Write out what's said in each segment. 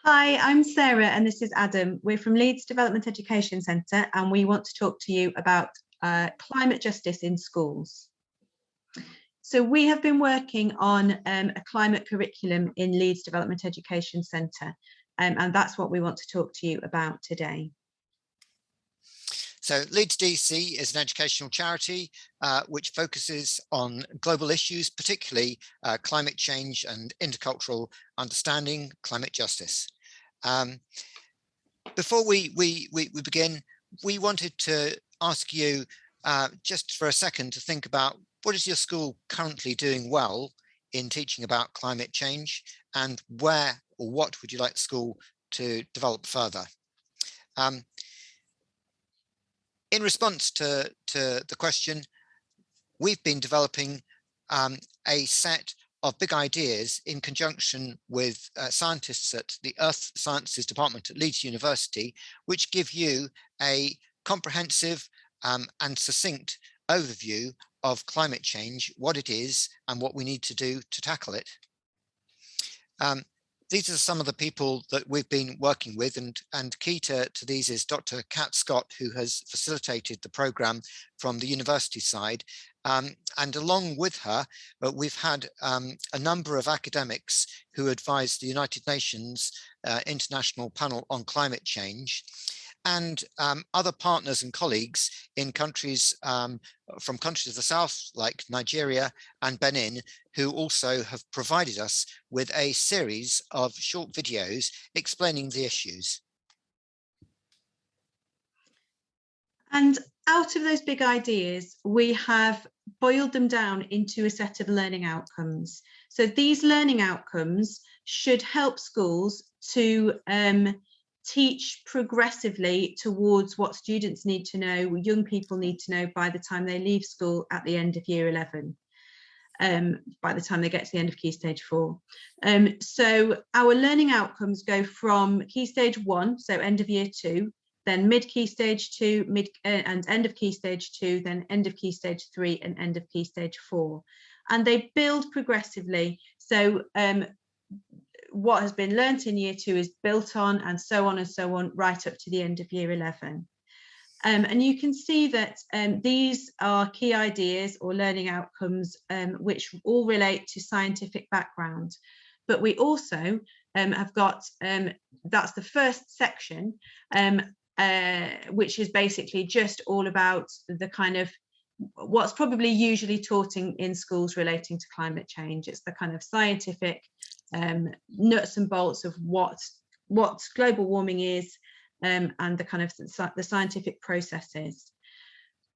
Hi, I'm Sarah and this is Adam. We're from Leeds Development Education Centre and we want to talk to you about climate justice in schools. So we have been working on a climate curriculum in Leeds Development Education Centre and that's what we want to talk to you about today. So Leeds DEC is an educational charity which focuses on global issues, particularly climate change and intercultural understanding, climate justice. Before we begin, we wanted to ask you just for a second to think about what is your school currently doing well in teaching about climate change, and where or what would you like the school to develop further? In response to the question, we've been developing a set of big ideas in conjunction with scientists at the Earth Sciences Department at Leeds University, which give you a comprehensive and succinct overview of climate change, what it is and what we need to do to tackle it. These are some of the people that we've been working with, and key to these is Dr. Kat Scott, who has facilitated the programme from the university side. And along with her, we've had a number of academics who advise the United Nations International Panel on Climate Change, and other partners and colleagues in countries from countries of the south like Nigeria and Benin, who also have provided us with a series of short videos explaining the issues. And out of those big ideas, we have boiled them down into a set of learning outcomes. So these learning outcomes should help schools to teach progressively towards what students need to know, young people need to know by the time they leave school at the end of year 11, by the time they get to the end of Key Stage 4. So our learning outcomes go from Key Stage 1, so end of year 2, then mid Key Stage 2, and end of Key Stage 2, then end of Key Stage 3 and end of Key Stage 4. And they build progressively. So what has been learnt in year 2 is built on and so on right up to the end of year 11. And you can see that these are key ideas or learning outcomes which all relate to scientific background. But we also have got, that's the first section, which is basically just all about the kind of what's probably usually taught in schools relating to climate change. It's the kind of scientific nuts and bolts of what global warming is and the kind of the scientific processes.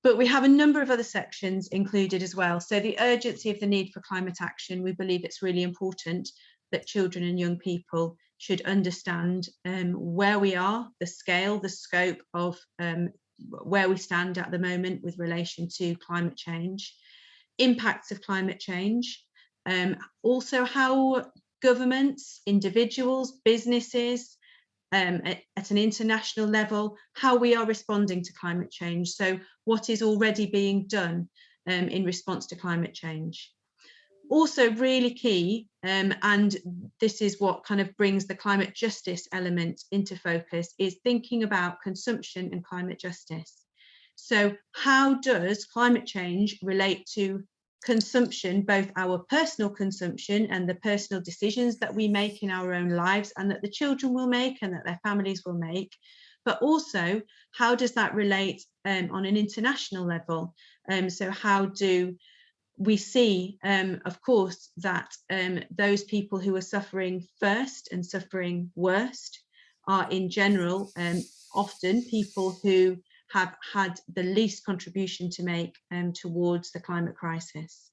But we have a number of other sections included as well. So the urgency of the need for climate action, we believe it's really important that children and young people should understand where we are, the scale, the scope of where we stand at the moment with relation to climate change, impacts of climate change, also how governments, individuals, businesses, at an international level, how we are responding to climate change. So what is already being done in response to climate change. Also really key, and this is what kind of brings the climate justice element into focus, is thinking about consumption and climate justice. So how does climate change relate to consumption, both our personal consumption and the personal decisions that we make in our own lives and that the children will make and that their families will make, but also how does that relate on an international level? So how do we see, of course, that those people who are suffering first and suffering worst are in general often people who have had the least contribution to make towards the climate crisis.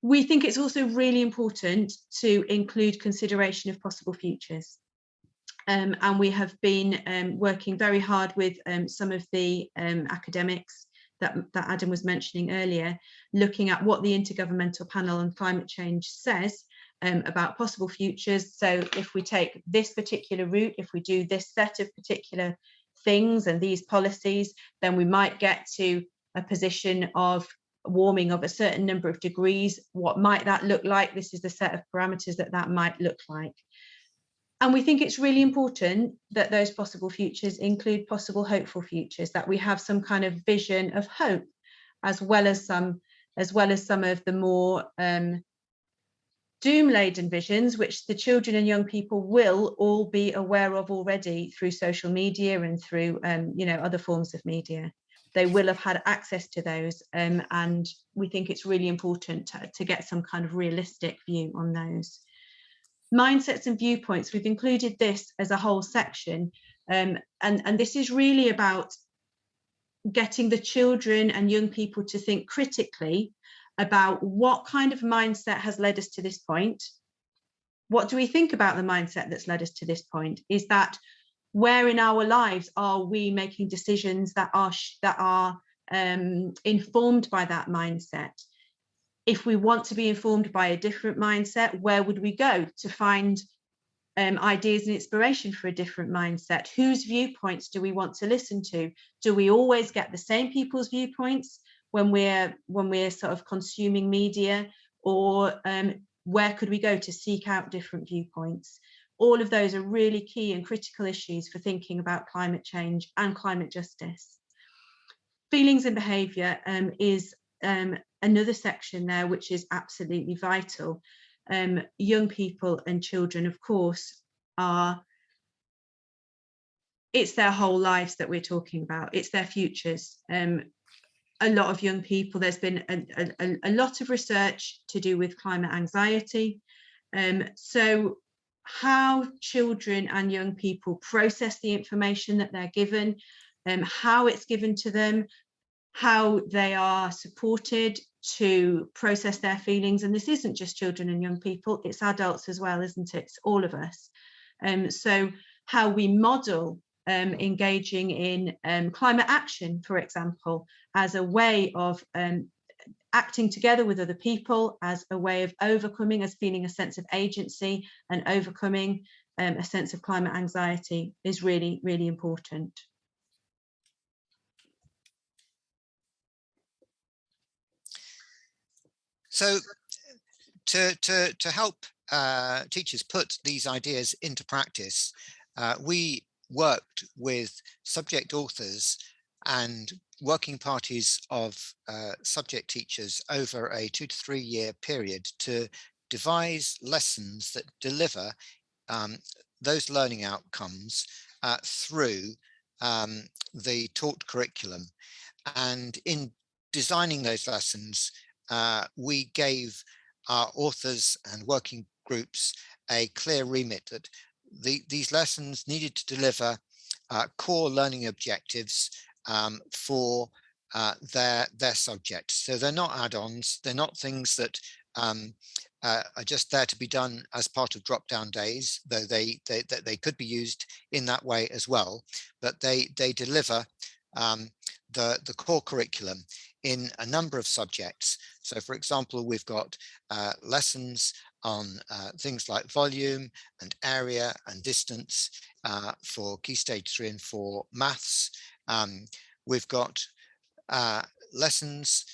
We think it's also really important to include consideration of possible futures. And we have been working very hard with some of the academics that Adam was mentioning earlier, looking at what the Intergovernmental Panel on Climate Change says about possible futures. So if we take this particular route, if we do this set of particular things and these policies, then we might get to a position of warming of a certain number of degrees. What might that look like? This is the set of parameters that might look like. And we think it's really important that those possible futures include possible hopeful futures, that we have some kind of vision of hope, as well as some of the more doom-laden visions, which the children and young people will all be aware of already through social media and through other forms of media. They will have had access to those, and we think it's really important to get some kind of realistic view on those. Mindsets and viewpoints, we've included this as a whole section, and this is really about getting the children and young people to think critically about what kind of mindset has led us to this point. What do we think about the mindset that's led us to this point? Is that where in our lives are we making decisions that are informed by that mindset? If we want to be informed by a different mindset, where would we go to find ideas and inspiration for a different mindset? Whose viewpoints do we want to listen to? Do we always get the same people's viewpoints when we're sort of consuming media, or where could we go to seek out different viewpoints? All of those are really key and critical issues for thinking about climate change and climate justice. Feelings and behaviour is another section there, which is absolutely vital. Young people and children, of course, it's their whole lives that we're talking about. It's their futures. A lot of young people, there's been a lot of research to do with climate anxiety. So how children and young people process the information that they're given, how it's given to them, how they are supported to process their feelings. And this isn't just children and young people, it's adults as well, isn't it? It's all of us. So how we model engaging in climate action, for example, as a way of acting together with other people, as a way of overcoming, as feeling a sense of agency and overcoming a sense of climate anxiety, is really, really important. So to help teachers put these ideas into practice, we worked with subject authors and working parties of subject teachers over a 2 to 3 year period to devise lessons that deliver those learning outcomes through the taught curriculum. And in designing those lessons, we gave our authors and working groups a clear remit that these lessons needed to deliver core learning objectives for their subjects. So they're not add-ons, they're not things that are just there to be done as part of drop-down days, though they could be used in that way as well, but they deliver the core curriculum in a number of subjects. So for example, we've got lessons on things like volume and area and distance for Key Stage 3 and 4 maths. We've got lessons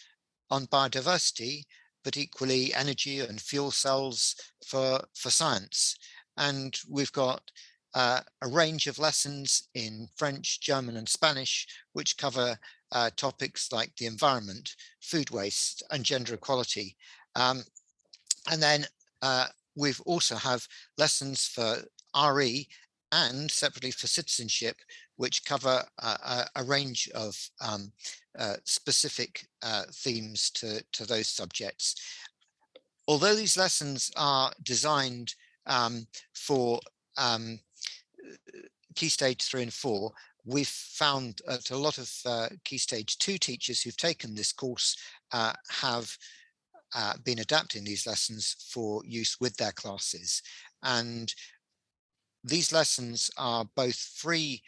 on biodiversity, but equally energy and fuel cells for science. And we've got a range of lessons in French, German and Spanish, which cover topics like the environment, food waste and gender equality. And then we've also have lessons for RE and separately for citizenship, which cover a range of specific themes to those subjects. Although these lessons are designed for Key Stage 3 and 4, we've found that a lot of Key Stage 2 teachers who've taken this course have been adapting these lessons for use with their classes. And these lessons are both free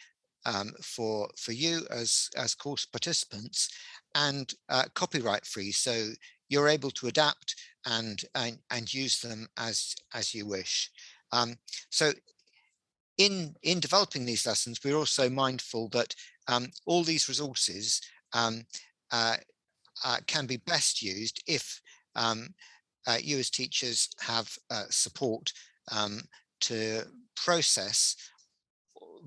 for you as course participants and copyright free. So you're able to adapt and use them as you wish. So in developing these lessons, we're also mindful that all these resources can be best used if you as teachers have support to process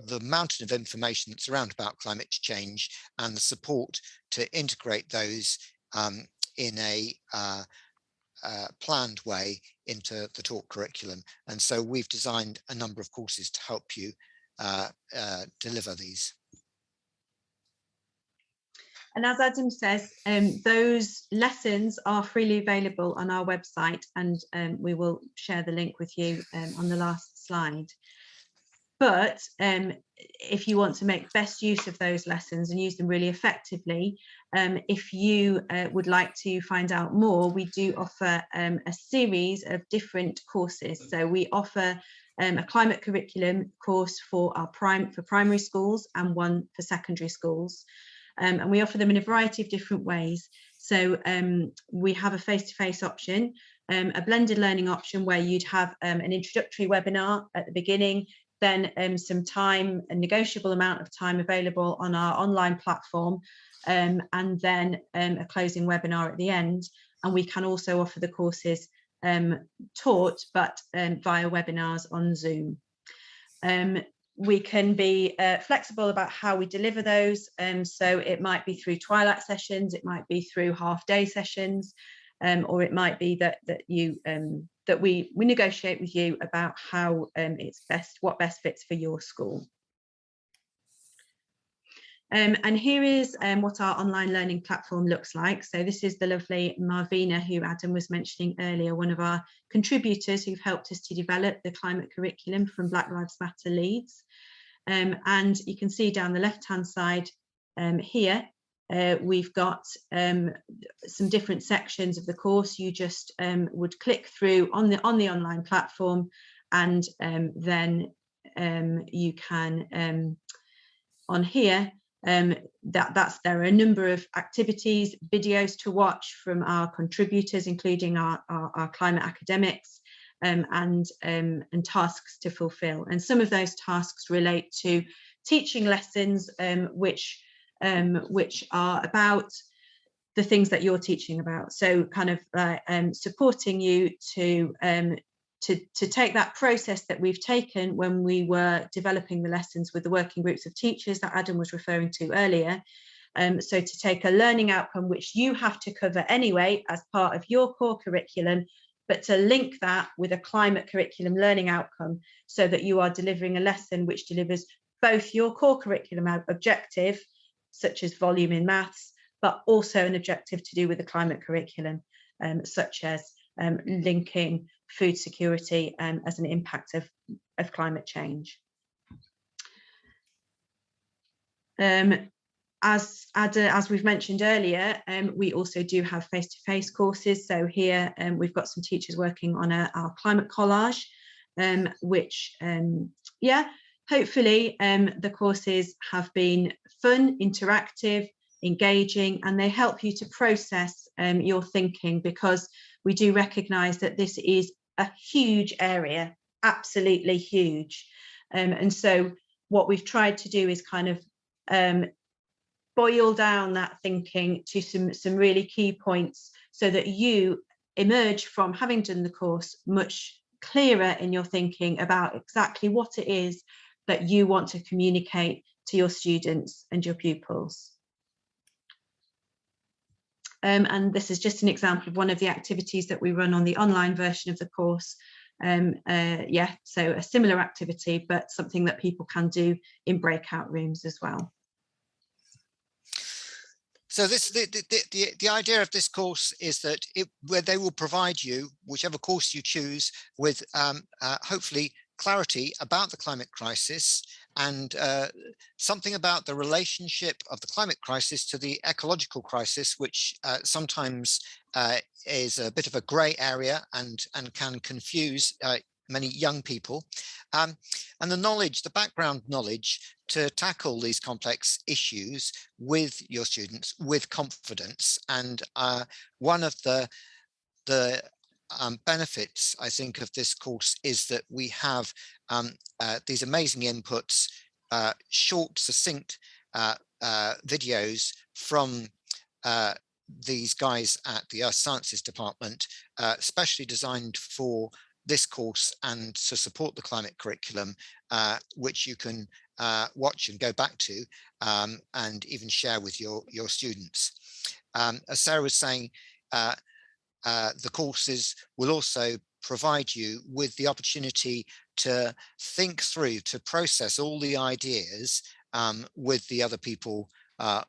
the mountain of information that's around about climate change and the support to integrate those in a planned way into the taught curriculum. And so we've designed a number of courses to help you deliver these. And as Adam says, those lessons are freely available on our website, and we will share the link with you on the last slide. But if you want to make best use of those lessons and use them really effectively, if you would like to find out more, we do offer a series of different courses. So we offer a climate curriculum course for our primary schools and one for secondary schools. And we offer them in a variety of different ways. So we have a face-to-face option, a blended learning option where you'd have an introductory webinar at the beginning, then some time, a negotiable amount of time available on our online platform, and then a closing webinar at the end. And we can also offer the courses taught, but via webinars on Zoom. We can be flexible about how we deliver those. So it might be through twilight sessions, it might be through half-day sessions, or it might be that we negotiate with you about how it's best, what best fits for your school. And here is what our online learning platform looks like. So this is the lovely Marvina, who Adam was mentioning earlier, one of our contributors who've helped us to develop the climate curriculum from Black Lives Matter Leeds. And you can see down the left-hand side here, we've got some different sections of the course. You just would click through on the online platform, and then you can on here. There are a number of activities, videos to watch from our contributors, including our climate academics, and tasks to fulfill. And some of those tasks relate to teaching lessons, which are about the things that you're teaching about. So kind of supporting you to take that process that we've taken when we were developing the lessons with the working groups of teachers that Adam was referring to earlier. So to take a learning outcome which you have to cover anyway as part of your core curriculum, but to link that with a climate curriculum learning outcome so that you are delivering a lesson which delivers both your core curriculum objective, such as volume in maths, but also an objective to do with the climate curriculum, such as linking food security as an impact of climate change. As we've mentioned earlier, we also do have face-to-face courses. So here we've got some teachers working on our climate collage, which, yeah, hopefully the courses have been fun, interactive, engaging, and they help you to process your thinking, because we do recognise that this is a huge area, absolutely huge. And so what we've tried to do is kind of boil down that thinking to some really key points so that you emerge from having done the course much clearer in your thinking about exactly what it is that you want to communicate to your students and your pupils. And this is just an example of one of the activities that we run on the online version of the course. Yeah, so a similar activity, but something that people can do in breakout rooms as well. So the idea of this course is that where they will provide you, whichever course you choose, with hopefully clarity about the climate crisis and something about the relationship of the climate crisis to the ecological crisis, which sometimes is a bit of a grey area and can confuse many young people, and the knowledge, the background knowledge to tackle these complex issues with your students with confidence. And one of the benefits, I think, of this course is that we have these amazing inputs, short, succinct videos from these guys at the Earth Sciences department, specially designed for this course and to support the climate curriculum, which you can watch and go back to and even share with your students. As Sarah was saying, the courses will also provide you with the opportunity to think through, to process all the ideas with the other people,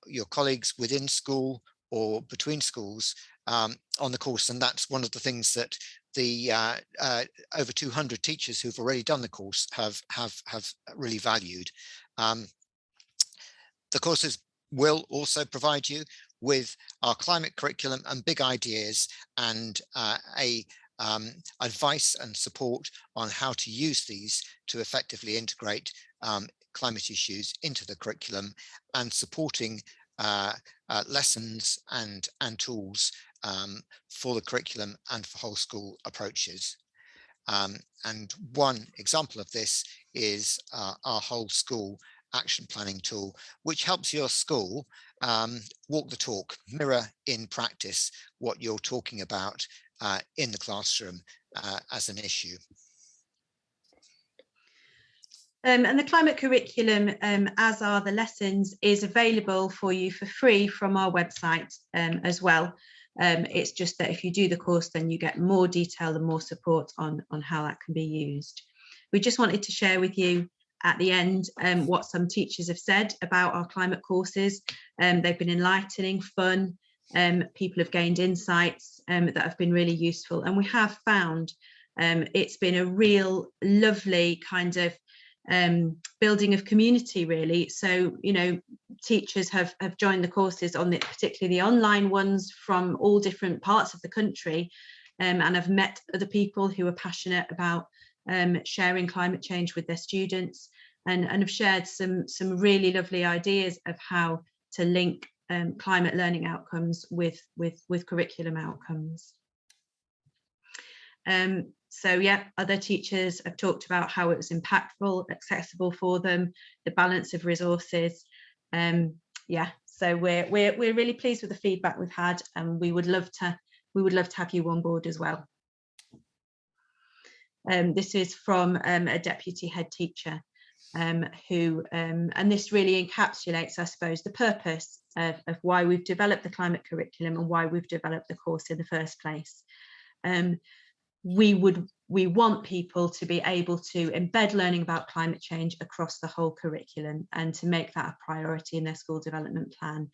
your colleagues within school or between schools on the course. And that's one of the things that the over 200 teachers who've already done the course have really valued. The courses will also provide you with our climate curriculum and big ideas and advice and support on how to use these to effectively integrate climate issues into the curriculum, and supporting lessons and tools for the curriculum and for whole school approaches. And one example of this is our whole school action planning tool, which helps your school walk the talk, mirror in practice what you're talking about in the classroom as an issue. And the climate curriculum, as are the lessons, is available for you for free from our website as well. It's just that if you do the course, then you get more detail and more support on how that can be used. We just wanted to share with you at the end what some teachers have said about our climate courses. They've been enlightening, fun. People have gained insights that have been really useful. And we have found it's been a real lovely kind of building of community, really. So, you know, teachers have joined the courses on particularly the online ones from all different parts of the country, and have met other people who are passionate about sharing climate change with their students, and have shared some really lovely ideas of how to link climate learning outcomes with curriculum outcomes. So yeah, other teachers have talked about how it was impactful, accessible for them, the balance of resources. Yeah, so we're really pleased with the feedback we've had, and we would love to have you on board as well. This is from a deputy head teacher who, and this really encapsulates, I suppose, the purpose of why we've developed the climate curriculum and why we've developed the course in the first place. We want people to be able to embed learning about climate change across the whole curriculum and to make that a priority in their school development plan.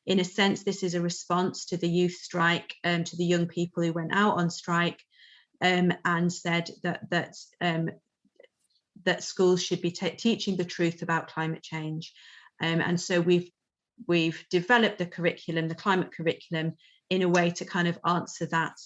In a sense, this is a response to the youth strike, to the young people who went out on strike and said that schools should be teaching the truth about climate change. And so we've developed the curriculum, the climate curriculum, in a way to kind of answer that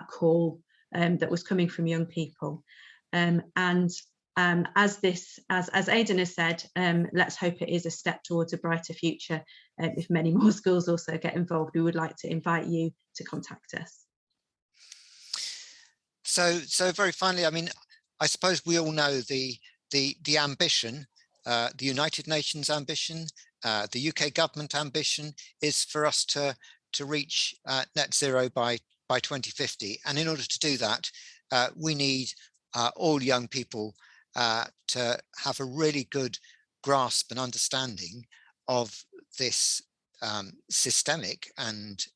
call that was coming from young people. As Aidan has said, let's hope it is a step towards a brighter future. If many more schools also get involved, we would like to invite you to contact us. So very finally, I mean, I suppose we all know the ambition, the United Nations ambition, the UK government ambition is for us to reach net zero by 2050. And in order to do that, we need all young people to have a really good grasp and understanding of this systemic and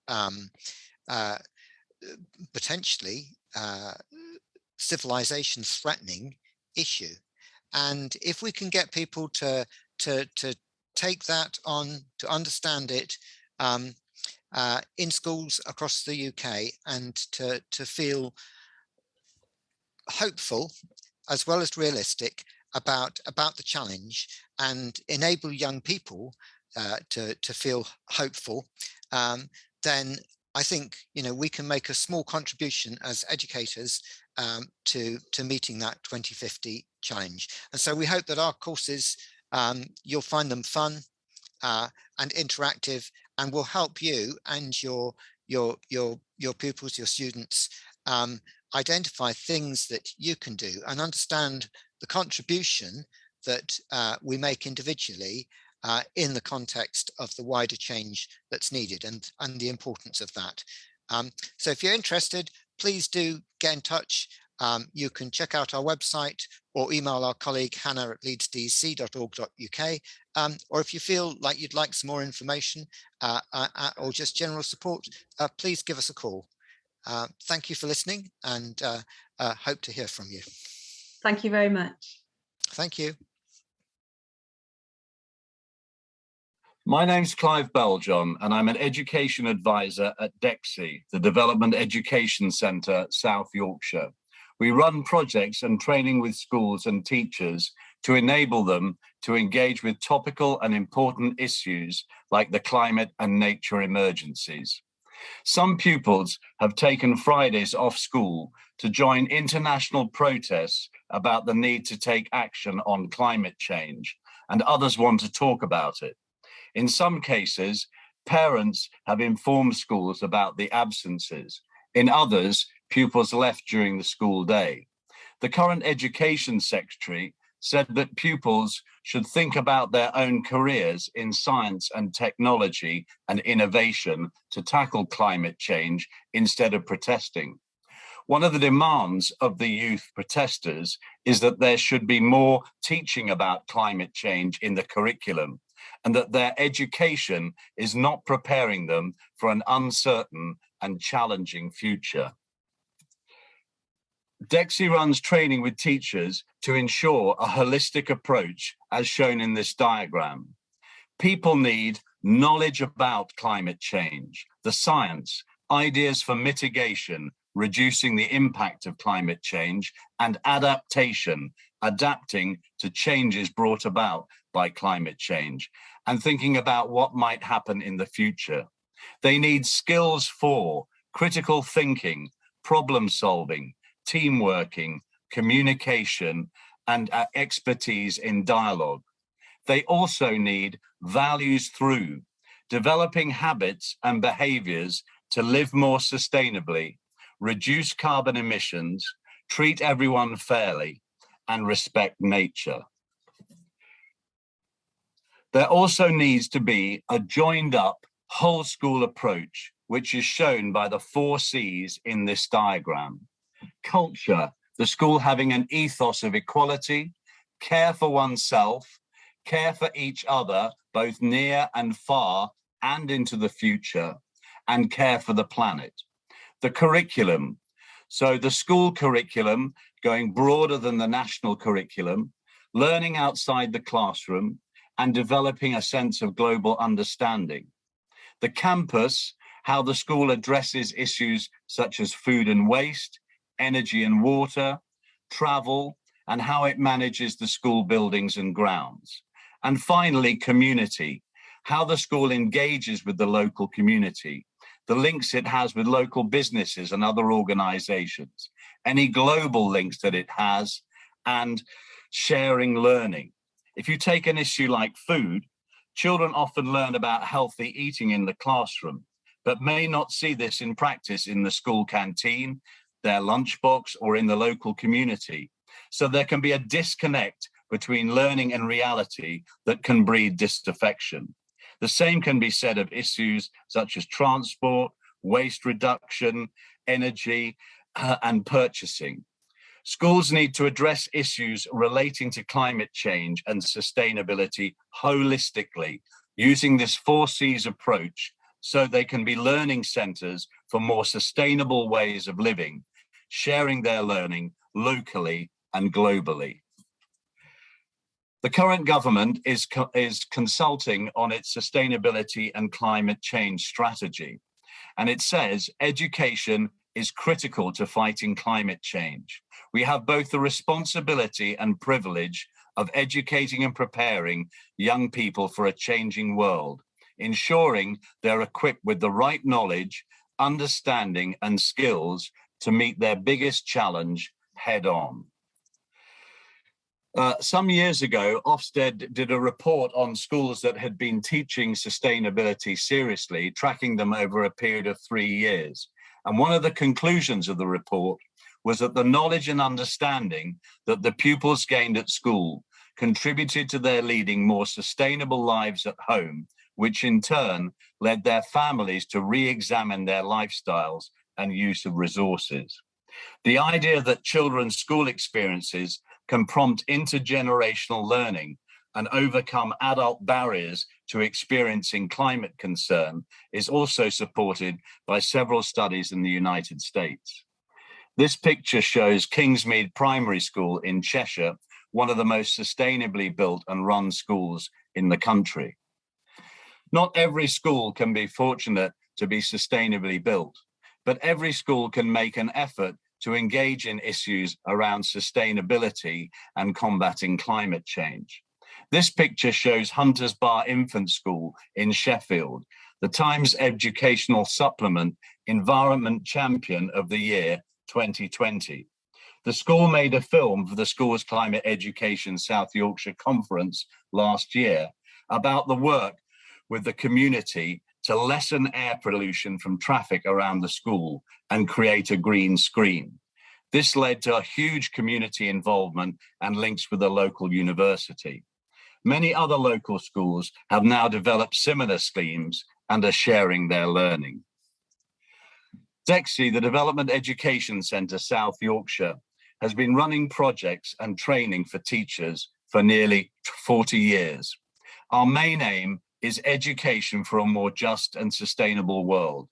potentially civilization threatening issue. And if we can get people to take that on, to understand it in schools across the UK, and to feel hopeful as well as realistic about the challenge, and enable young people to feel hopeful, then I think, you know, we can make a small contribution as educators to meeting that 2050 challenge. And so we hope that our courses, you'll find them fun and interactive, and will help you and your pupils, your students, identify things that you can do and understand the contribution that we make individually in the context of the wider change that's needed, and the importance of that. So if you're interested, please do get in touch You can check out our website or email our colleague Hannah at leedsdec.org.uk. Or if you feel like you'd like some more information or just general support, please give us a call. Thank you for listening, and hope to hear from you. Thank you very much. Thank you. My name's Clive Beljohn, and I'm an education advisor at DECSY, the Development Education Centre, South Yorkshire. We run projects and training with schools and teachers to enable them to engage with topical and important issues like the climate and nature emergencies. Some pupils have taken Fridays off school to join international protests about the need to take action on climate change, and others want to talk about it. In some cases, parents have informed schools about the absences. In others, pupils left during the school day. The current Education Secretary said that pupils should think about their own careers in science and technology and innovation to tackle climate change instead of protesting. One of the demands of the youth protesters is that there should be more teaching about climate change in the curriculum, and that their education is not preparing them for an uncertain and challenging future. DECSY runs training with teachers to ensure a holistic approach, as shown in this diagram. People need knowledge about climate change, the science, ideas for mitigation, reducing the impact of climate change, and adaptation, adapting to changes brought about by climate change, and thinking about what might happen in the future. They need skills for critical thinking, problem solving, team working, communication, and expertise in dialogue. They also need values through developing habits and behaviors to live more sustainably, reduce carbon emissions, treat everyone fairly, and respect nature. There also needs to be a joined up whole school approach, which is shown by the 4 C's in this diagram. Culture, the school having an ethos of equality, care for oneself, care for each other, both near and far and into the future, and care for the planet. The curriculum, so the school curriculum going broader than the national curriculum, learning outside the classroom, and developing a sense of global understanding. The campus, how the school addresses issues such as food and waste, energy and water, travel, and how it manages the school buildings and grounds. And finally, community, how the school engages with the local community, the links it has with local businesses and other organizations, any global links that it has, and sharing learning. If you take an issue like food, children often learn about healthy eating in the classroom, but may not see this in practice in the school canteen, their lunchbox, or in the local community. So there can be a disconnect between learning and reality that can breed disaffection. The same can be said of issues such as transport, waste reduction, energy, and purchasing. Schools need to address issues relating to climate change and sustainability holistically, using this 4 C's approach so they can be learning centres for more sustainable ways of living, sharing their learning locally and globally. The current government is consulting on its sustainability and climate change strategy, and it says education is critical to fighting climate change. We have both the responsibility and privilege of educating and preparing young people for a changing world, ensuring they're equipped with the right knowledge, understanding, and skills to meet their biggest challenge head on. Some years ago, Ofsted did a report on schools that had been teaching sustainability seriously, tracking them over a period of 3 years. And one of the conclusions of the report was that the knowledge and understanding that the pupils gained at school contributed to their leading more sustainable lives at home, which in turn led their families to re-examine their lifestyles and use of resources. The idea that children's school experiences can prompt intergenerational learning and overcome adult barriers to experiencing climate concern is also supported by several studies in the United States. This picture shows Kingsmead Primary School in Cheshire, one of the most sustainably built and run schools in the country. Not every school can be fortunate to be sustainably built, but every school can make an effort to engage in issues around sustainability and combating climate change. This picture shows Hunters Bar Infant School in Sheffield, the Times Educational Supplement Environment Champion of the Year 2020. The school made a film for the Schools Climate Education South Yorkshire Conference last year about the work with the community to lessen air pollution from traffic around the school and create a green screen. This led to a huge community involvement and links with the local university. Many other local schools have now developed similar schemes and are sharing their learning. DECSY, the Development Education Centre South Yorkshire, has been running projects and training for teachers for nearly 40 years. Our main aim is education for a more just and sustainable world.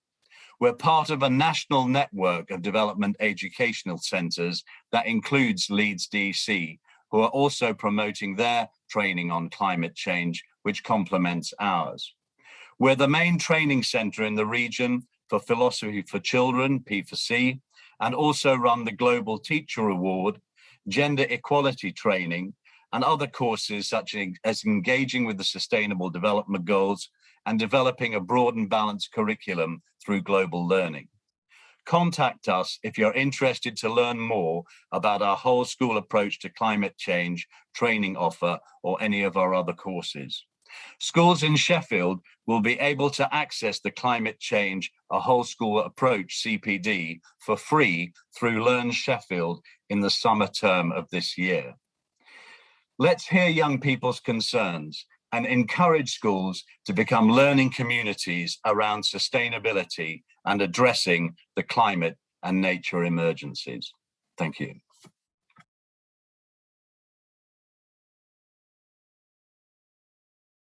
We're part of a national network of development educational centres that includes Leeds DEC, who are also promoting their training on climate change, which complements ours. We're the main training centre in the region for Philosophy for Children, P4C, and also run the Global Teacher Award, gender equality training, and other courses such as engaging with the Sustainable Development Goals and developing a broad and balanced curriculum through global learning. Contact us if you're interested to learn more about our whole school approach to climate change training offer or any of our other courses. Schools in Sheffield will be able to access the Climate Change A Whole School Approach CPD for free through Learn Sheffield in the summer term of this year. Let's hear young people's concerns and encourage schools to become learning communities around sustainability and addressing the climate and nature emergencies. Thank you.